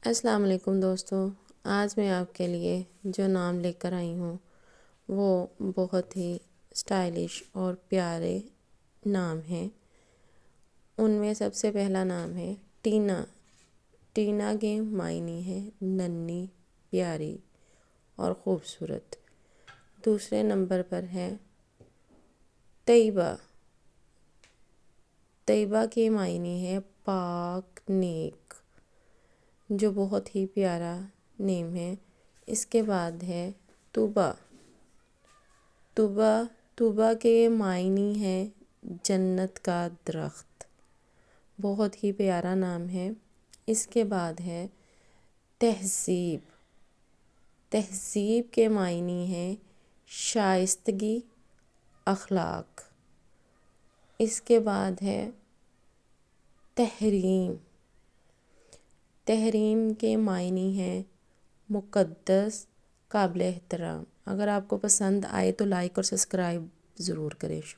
السلام علیکم دوستو، آج میں آپ کے لیے جو نام لے کر آئی ہوں وہ بہت ہی اسٹائلش اور پیارے نام ہیں۔ ان میں سب سے پہلا نام ہے ٹینا۔ ٹینا کے معنی ہے ننھی، پیاری اور خوبصورت۔ دوسرے نمبر پر ہے طیبہ۔ طیبہ کے معنی ہے پاک، نیک، جو بہت ہی پیارا نیم ہے۔ اس کے بعد ہے طوبیٰ۔ طوبیٰ کے معنی ہے جنت کا درخت، بہت ہی پیارا نام ہے۔ اس کے بعد ہے تہذیب۔ تہذیب کے معنی ہے شائستگی، اخلاق۔ اس کے بعد ہے تحریم۔ تحریم کے معنی ہے مقدس، قابل احترام۔ اگر آپ کو پسند آئے تو لائک اور سبسکرائب ضرور کریں۔ شکریہ۔